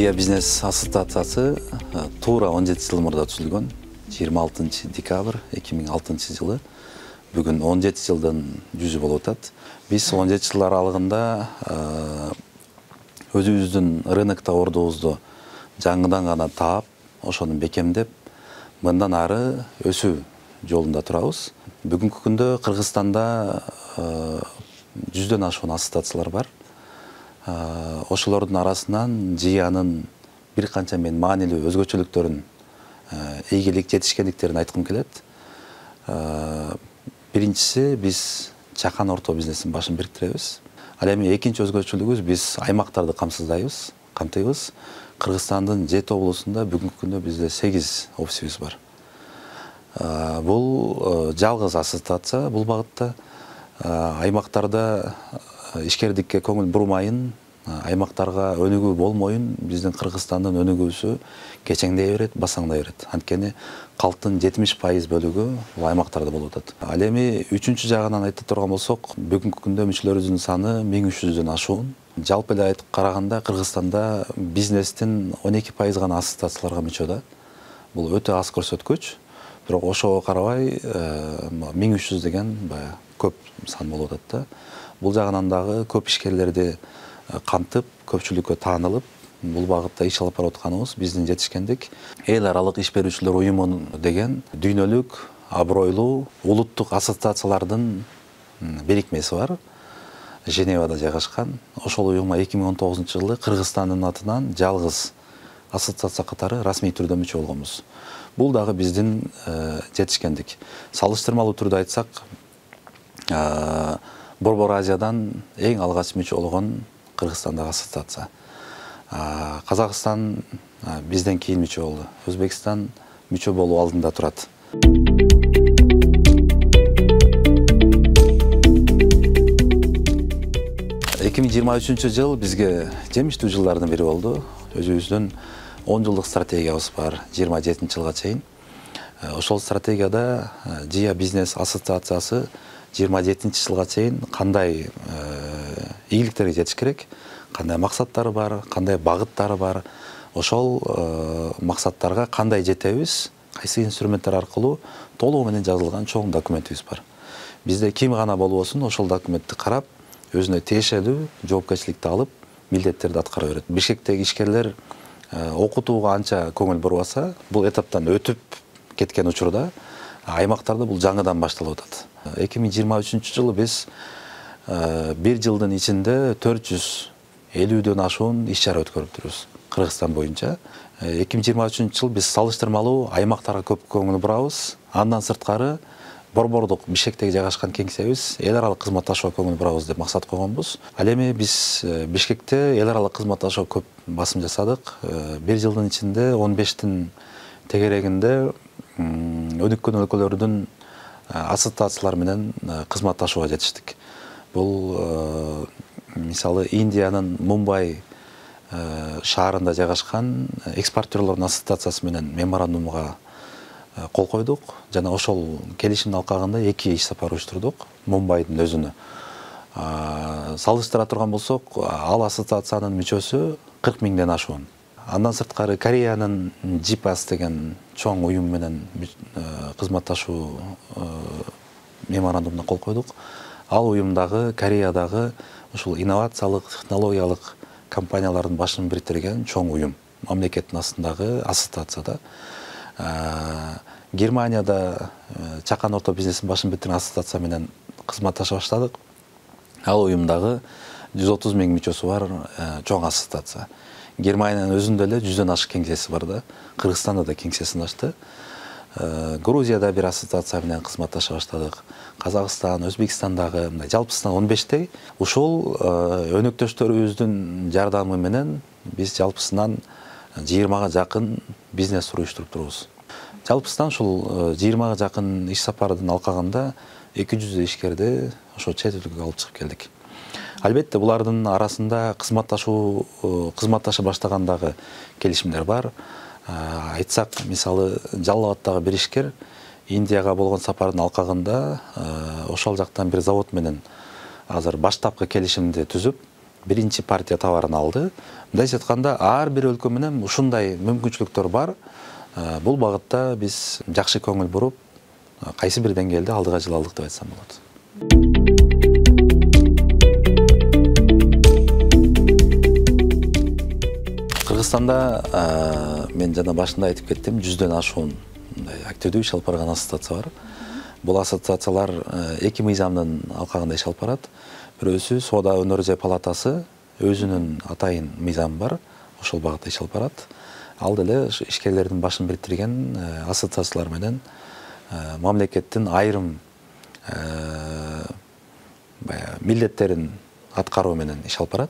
Жия бизнес ассоциациясы туура 17 жыл мурда түзүлгөн. 26 декабрь 2006 жылы. Бүгүн 17 жылдын жүзү болуп атат. Биз 17 жыл аралыгында өзүбүздүн рынокто ордубузду жаңыдан гана таап, ошону бекемдеп, мындан ары өсүү жолунда турабыз. Бүгүнкү күндө Кыргызстанда 100дөн ашуун ассоциациялар бар. Ошолордун арасынан Жиянын бир канча мен маанилүү өзгөчөлүктөрүн, ийгилик, жетишкендиктерин айткым келет. Биринчиси, биз чакан орто бизнестин башын бириктиребиз. Ал эми экинчи өзгөчөлүгүбүз, биз аймактарды камтыйбыз. Кыргызстандын 7 облусунда бүгүнкү күндө бизде 8 офисибиз бар. Бул жалгыз ассоциация бул багытта. Аймактарда ишкердикке көңүл бурмайын, аймактарга өнүгүү болмоюн, биздин Кыргызстандын өнүгүүсү кечеңдей берет, басаңдай берет. Анткени калктын 70% бөлүгү бул аймактарда болуп атат. Ал эми үчүнчү жагынан айта турган болсок, бүгүнкү күндө мүчөлөрүбүздүн саны 1300дөн ашуун. Жалпы эле айтып караганда Кыргызстанда бизнестин 12% гана ассоциацияларга мүчө да. Бул өтө аз көрсөткүч. Бирок ошого карабай 1300 деген баягы көп сан болуп атат да. Бул жагынан дагы көп ишкерлерди кантып, көпчүлүккө таанылып, бул багытта иш алып барып атканыбыз биздин жетишкендик. Эл аралык иш берүүчүлөр уюму деген дүйнөлүк, абройлуу, улуттук ассоциациялардын бирикмеси бар. Женевада жайгашкан. Ошол уюмга 2019 жылы Кыргызстандын атынан жалгыз ассоциация катары расмий түрдө мүчө болгонбуз. Бул дагы биздин жетишкендик. Салыштырмалуу түрдө айтсак, Борбор Азиядан эң алгач мүчө болгон Кыргызстандагы ассоциация. Казакстан бизден кийин мүчө болду. Өзбекстан мүчө болуу алдында турат. 2023 жыл бизге жемиштүү жылдардын бири болду. Өзүбүздүн 10 жылдык стратегиябыз бар 27 жылга чейин. Ошол стратегияда Жия бизнес ассоциациясы 27 жылга чейин кандай ийгиликтерге жетиш керек, кандай максаттары бар, кандай багыттары бар, ошол максаттарга кандай жетебиз, кайсы инструменттер аркылуу толугу менен жазылган чоң документибиз бар. Бизде ким гана болбосун ошол документти карап, өзүнө тиешелүү жоопкерчиликти алып, милдеттерди аткара берет. Бишкектеги ишкерлер окутууга анча көңүл бурбаса, бул этаптан өтүп кеткен учурда аймактарда бул жаңыдан башталып атат. 2023 жылы биз бир жылдын ичинде 450дөн ашуун иш-чара өткөрүптүрбүз Кыргызстан боюнча. 2023 жыл биз салыштырмалуу аймактарга көп көңүл бурабыз. Андан сырткары борбордук Бишкектеги жайгашкан кеңсебиз эл аралык кызматташууга көңүл бурабыз деп максат койгонбуз. Ал эми биз Бишкекте эл аралык кызматташууга көп басым жасадык. Бир жылдын ичинде 15тин тегерегинде өнүккөн өлкөлөрдүн ассоциациялар менен кызматташууга жетиштик. Бул мисалы Индиянын Мумбай шаарында жайгашкан экспортерлордун ассоциациясы менен меморандумга кол койдук жана ошол келишимдин алкагында 2 иш сапар уюштурдук Мумбайдын өзүнө. Салыштыра турган болсок, ал ассоциациянын мүчөсү 40 миңден ашуун. Андан сырткары Кореянын JIPAS деген чоң уюм менен кызматташуу меморандумуна кол койдук. Ал уюмдагы Кореядагы ушул инновациялык, технологиялык компаниялардын башын бириктирген чоң уюм. Мамлекеттин астындагы ассоциацияда. Германияда чакан орто бизнестин башын бириктирген ассоциация менен кызматташа баштадык. Ал уюмдагы 130 миң мүчөсү бар чоң ассоциация. Германиянын өзүндө эле 100дөн ашык кеңсеси бар да. Кыргызстанда да кеңсесин ачты. Грузияда бир ассоциация менен кызматташа баштадык. Казакстан, Өзбекстандагы, жалпысынан 15тей. Ушул өнөктөштөрүбүздүн жардамы менен биз жалпысынан 20га жакын бизнес уюштуруп турбуз. Жалпысынан ушул 20га жакын иш сапардын алкагында 200 ишкерди ошо чет өлкөгө алып чыгып келдик. Албетте булардын арасында кызматташа баштагандагы келишимдер бар. Айтсак, мисалы, Жалал-Абадтагы бир ишкер Индияга болгон сапардын алкагында ошол жактан бир завод менен азыр баштапкы келишимди түзүп, биринчи партия товарын алды. Мындайча айтканда, ар бир өлкө менен ушундай мүмкүнчүлүктөр бар. Бул багытта биз жакшы көңүл буруп, кайсы бир деңгээлде алдыга жыла алдык деп айтсам болот. Кыргызстанда мен жана башында айтып кеттим, 100дөн ашуун активдүү иш алып барган ассоциация бар. Бул ассоциациялар эки мыйзамдын алкагында иш алып барат. Бирөөсү Соода өнөр жай палатасы, өзүнүн атайын мыйзамы бар, ошол багытта иш алып барат. Ал деле ишкерлердин башын бириктирген ассоциациялар менен мамлекеттин айрым милдеттерин аткаруу менен иш алып барат.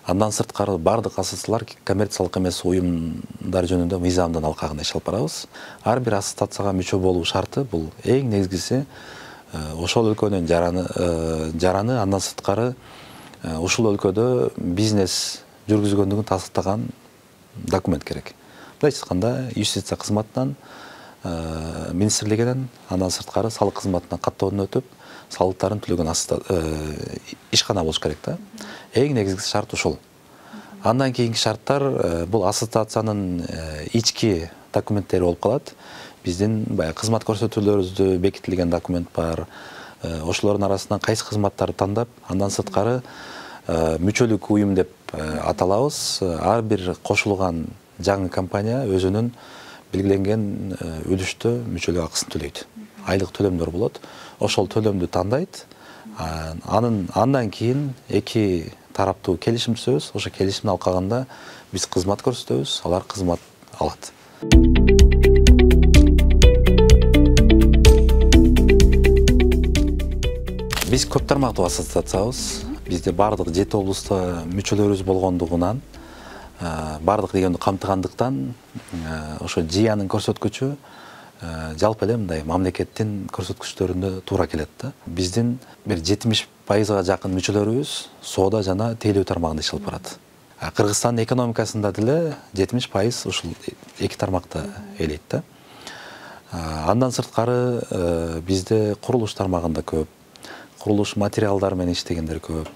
Андан сырткары бардык ассоциациялар коммерциялык эмес уюмдар жөнүндө мыйзамдын алкагында иш алып барабыз. Ар бир ассоциацияга мүчө болуу шарты бул эң негизгиси ошол өлкөнүн жараны, андан сырткары ушул өлкөдө бизнес жүргүзгөндүгүн тастыктаган документ керек. Мындайча айтканда, юстиция кызматынан, министрлигинен, андан сырткары салык кызматынан каттоодон өтүп, салыктарын төлөгөн ишкана болуш керек да. Эң негизги шарт ушул. Андан кийинки шарттар бул ассоциациянын ички документтери болуп калат. Биздин баягы кызмат көрсөтүүлөрүбүздө бекитилген документ бар. Ошолордун арасынан кайсы кызматтарды тандап, андан сырткары мүчөлүк уюм деп аталабыз. Ар бир кошулган жаңы компания өзүнүн белгиленген үлүштө мүчөлүк акысын төлөйт. Айлык төлөмдөр болот. Ошол төлөмдү тандайт. Андан кийин эки тараптуу келишим түзөбүз. Ошо келишимдин алкагында биз кызмат көрсөтөбүз, алар кызмат алат. Биз көп тармактуу ассоциациябыз. Бизде бардык 7 облуста мүчөлөрүбүз болгондугунан, бардык дегенди камтыгандыктан, ошо ЖИАнын көрсөткүчү жалпы эле мындай мамлекеттин көрсөткүчтөрүндө туура келет да. Биздин бир 70%га жакын мүчөлөрүбүз соода жана тейлөө тармагында иш алып барат. Кыргызстандын экономикасында деле 70% ушул эки тармакта ээлейт да. Андан сырткары бизде курулуш тармагында көп, курулуш материалдары менен иштегендер көп,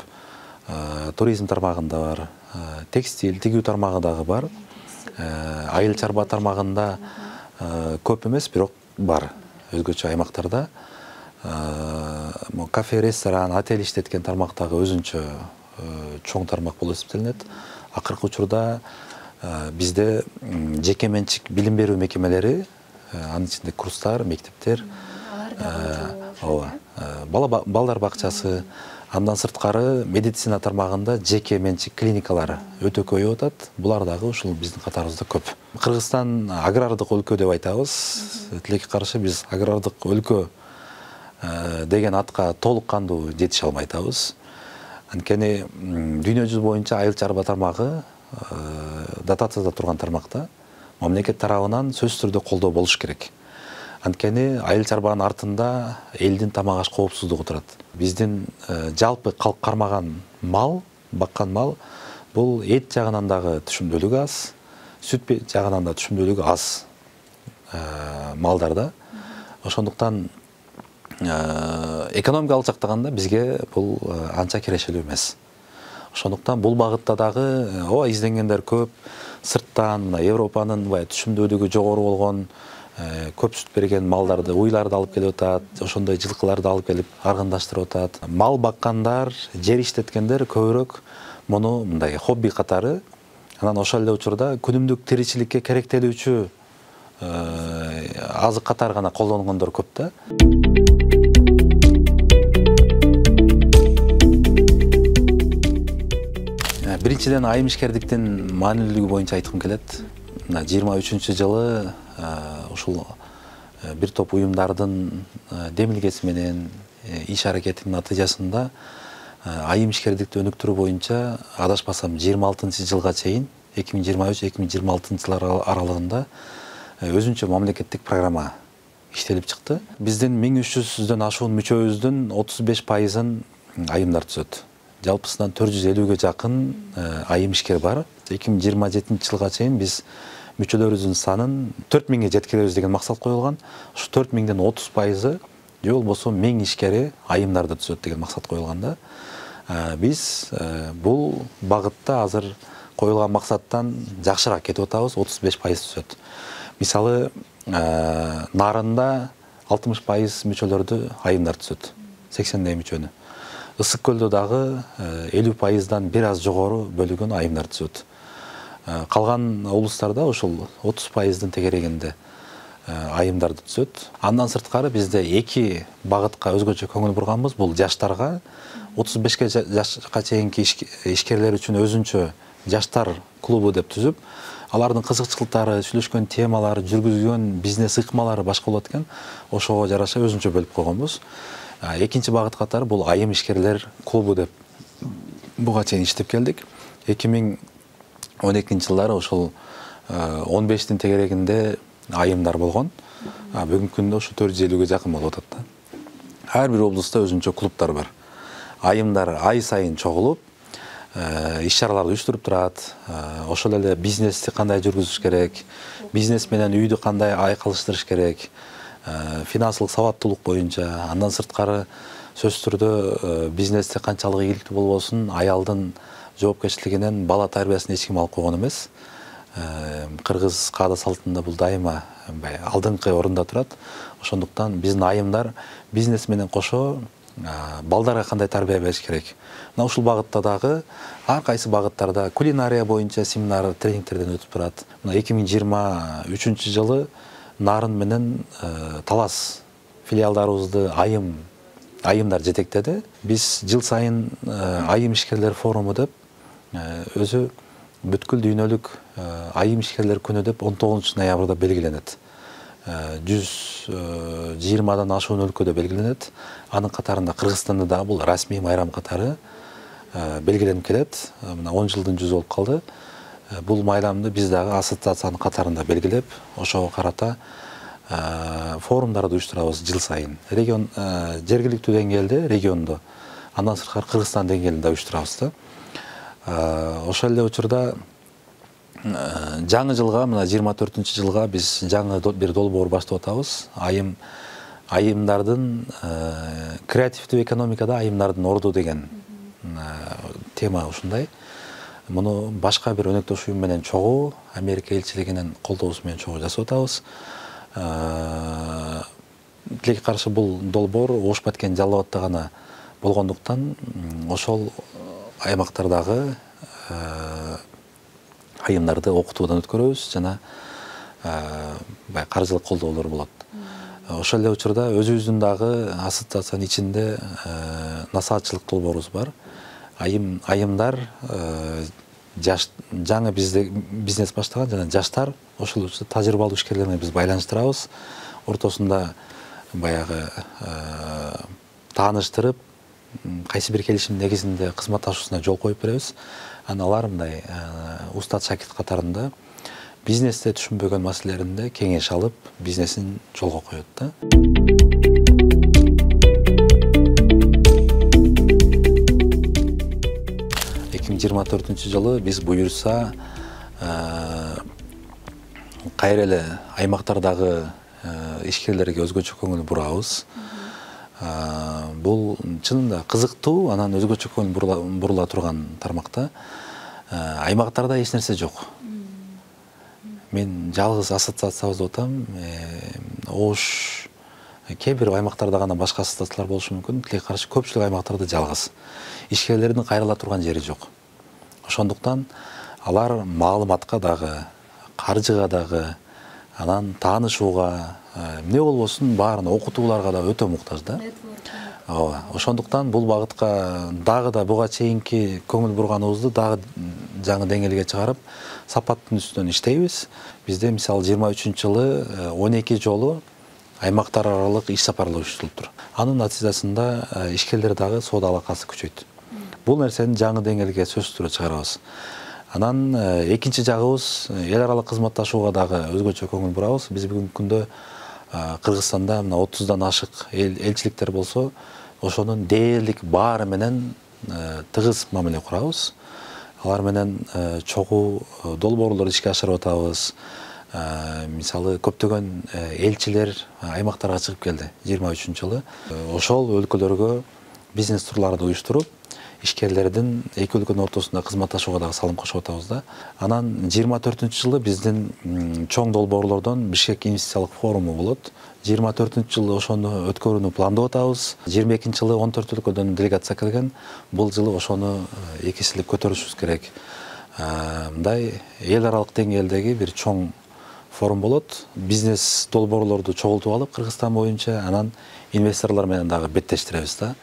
туризм тармагында бар, текстиль, тигүү тармагы дагы бар, айыл чарба тармагында көп эмес, бирок бар өзгөчө аймактарда. Кафе, ресторан, отель иштеткен тармактагы өзүнчө чоң тармак болуп эсептелинет. Акыркы учурда бизде жеке менчик билим берүү мекемелери, анын ичинде курстар, мектептер, балдар бакчасы, андан сырткары медицина тармагында жеке менчик клиникалар өтө көбөйүп атат. Булар дагы ушул биздин катарыбызда көп. Кыргызстан агрардык өлкө деп айтабыз. Тилекке каршы биз агрардык өлкө деген атка толук кандуу жетише албай атабыз. Анткени дүйнө жүзү боюнча айыл чарба тармагы дотацияда турган тармакта мамлекет тарабынан сөзсүз түрдө колдоо болуш керек. Анткени айыл чарбанын артында элдин тамак аш коопсуздугу турат. Биздин жалпы калк кармаган мал, баккан мал, бул эт жагынан дагы түшүмдүүлүгү аз, сүт жагынан да түшүмдүүлүгү аз малдарда. Ошондуктан экономика алчактаганда бизге бул анча керешелүү эмес. Ошондуктан бул багытта дагы изденгендер көп. Сырттан, Европанын түшүмдүүлүгү жогору болгон көп сүт берген малдарды, уйларды алып келип атат, ошондой жылкыларды алып келип аргындаштырып атат. Мал баккандар, жер иштеткендер көбүрөөк муну мындай хобби катары, анан ошол эле учурда күнүмдүк тиричиликке керектелүүчү азык катары гана колдонгондор көп да. Биринчиден айым ишкердиктин маанилүүлүгү боюнча айткым келет. 23-жылы ушул бир топ уюмдардын демилгеси менен иш аракетинин натыйжасында айым ишкердикти өнүктүрүү боюнча адашпасам 26-жылга чейин 2023-2026 аралыгында өзүнчө мамлекеттик программа иштелип чыкты. Биздин 1300дөн ашуун мүчөбүздүн 35%-ын айымдар түзөт. Жалпысынан 450-ге жакын айым ишкер бар. 2027-жылга чейин биз мүчөлөрүбүздүн санын 4000-ге жеткиребиз деген максат коюлган. Ушу 4000ден 30%-ы же болбосо 1000 ишкери айымдарды түзөт деген максат коюлган да. Биз бул багытта азыр коюлган максаттан жакшыраак кетип атабыз, 35% түзөт. Мисалы, нарында 60% мүчөлөрдү айымдар түзөт, 80 мүчөнү. Ысык көлдө дагы 50%дан бир аз жогору бөлүгүн айымдар түзөт. Калган облустарда ошол 30%дын тегерегинде айымдарды түзөт. Андан сырткары бизде эки багытка өзгөчө көңүл бурганбыз. Бул жаштарга 35 жашка чейинки ишкерлер үчүн өзүнчө жаштар клубу деп түзүп, алардын кызыкчылыктары, сүйлөшкөн темалары, жүргүзгөн бизнес ыкмалары башка болот экен. Ошого жараша өзүнчө бөлүп койгонбуз. Экинчи багыт катары бул айым ишкерлер клубу деп буга чейин иштеп келдик. 2012-жылдары ошол 15-тин тегерегинде айымдар болгон. Бүгүнкү күндө ушу 450-ге жакын болуп атат да. Ар бир облуста өзүнчө клубтар бар. Айымдар ай сайын чогулуп, иш-чараларды уюштуруп турат. Ошол эле бизнести кандай жүргүзүш керек, бизнес менен үйдү кандай айкалыштырыш керек, финансылык сабаттуулук боюнча. Андан сырткары сөзсүз түрдө бизнесте канчалык ийгиликтүү болбосун, аялдын жоопкерчилигинен бала тарбиясын эч ким алып койгон эмес. Кыргыз каада салтында бул дайыма алдыңкы орунда турат. Ошондуктан биздин айымдар бизнес менен кошо балдарга кандай тарбия бериш керек. Мына ушул багытта дагы ар кайсы багыттарда кулинария боюнча семинар, тренингтерден өтүп турат. Мына 2023-жылы Нарын менен Талас филиалдарыбызды айымдар жетектеди. Биз жыл сайын айым ишкерлер форуму деп өзү бүткүл дүйнөлүк айым ишкерлер күнү деп 19-ноябрда белгиленет. 120дан ашуун өлкөдө белгиленет. Анын катарында Кыргызстанда да бул расмий майрам катары белгиленип келет. Мына 10 жылдын жүзү болуп калды. Бул майрамды биз дагы ассоциациянын катарында белгилеп, ошого карата форумдарды уюштурабыз жыл сайын. Регион жергиликтүү деңгээлде, региондо, андан сырткары Кыргызстан деңгээлинде уюштурабыз да. Ошол эле учурда жаңы жылга, мына 24-жылга биз жаңы бир долбоор баштап атабыз. Айымдардын креативдүү экономикада айымдардын орду деген тема ушундай. Муну башка бир өнөктөш уюм менен чогуу, Америка элчилигинин колдоосу менен чогуу жасап атабыз. Тилекке каршы бул долбоор Ош Баткен Жалал Абадта гана болгондуктан ошол аймактардагы айымдарды окутуудан өткөрөбүз жана каржылык колдоолор болот. Ошол эле учурда өзүбүздүн дагы ассоциациянын ичинде насаатчылык долбоорубуз бар. Айымдар жаңы бизнес баштаган жана жаштар ошол тажрыйбалуу ишкерлер менен биз байланыштырабыз. Ортосунда баягы тааныштырып, кайсы бир келишим негизинде кызматташуусуна жол коюп беребиз. Алар мындай устат шакирт катарында бизнесте түшүнбөгөн маселелеринде кеңеш алып, бизнесин жолго коёт да. 2024-жылы биз буюрса кайра эле аймактардагы ишкерлерге өзгөчө көңүл бурабыз. Бул чынында кызыктуу, анан өзгөчө көңүл бурула турган тармакта. Аймактарда эч нерсе жок. Мен жалгыз ассоциациябызды отам. Ош кээ бир аймактарда гана башка ассоциациялар болушу мүмкүн. Тилекке каршы көпчүлүк аймактарда жалгыз. Ишкерлердин кайрыла турган жери жок. Ошондуктан алар маалыматка дагы, каржыга дагы, анан таанышууга, эмне болбосун баарын окутууларга да өтө муктаж да. Ошондуктан бул багытка дагы да буга чейинки көңүл бурганыбызды дагы жаңы деңгээлге чыгарып, сапаттын үстүнөн иштейбиз. Бизде мисалы 23-жылы 12 жолу аймактар аралык иш сапарлар уюштурулуптур. Анын натыйжасында ишкерлер дагы соода алакасы күчөйт. Бул нерсени жаңы деңгээлге сөзсүз түрдө чыгарабыз. Анан экинчи жагыбыз эл аралык кызматташууга дагы өзгөчө көңүл бурабыз. Биз бүгүнкү күндө Кыргызстанда мына 30дан ашык элчиликтер болсо, ошонун дээрлик баары менен тыгыз мамиле курабыз. Алар менен чогуу долбоорлор ишке ашырып атабыз. Мисалы көптөгөн элчилер аймактарга чыгып келди 23-жылы. Ошол өлкөлөргө бизнес турларды уюштуруп, ишкерлердин эки өлкөнүн ортосунда кызматташууга дагы салым кошуп атабыз да. Анан 24-жылы биздин чоң долбоорлордон Бишкек инвестициялык форуму болот. 24-жылы ошону өткөрүүнү пландап атабыз. 22-жылы 14 өлкөдөн делегация келген. Бул жылы ошону эки эселеп көтөрүшүбүз керек. Мындай эл аралык деңгээлдеги бир чоң форум болот. Бизнес долбоорлорду чогултуп алып Кыргызстан боюнча анан инвесторлор менен дагы беттештиребиз да.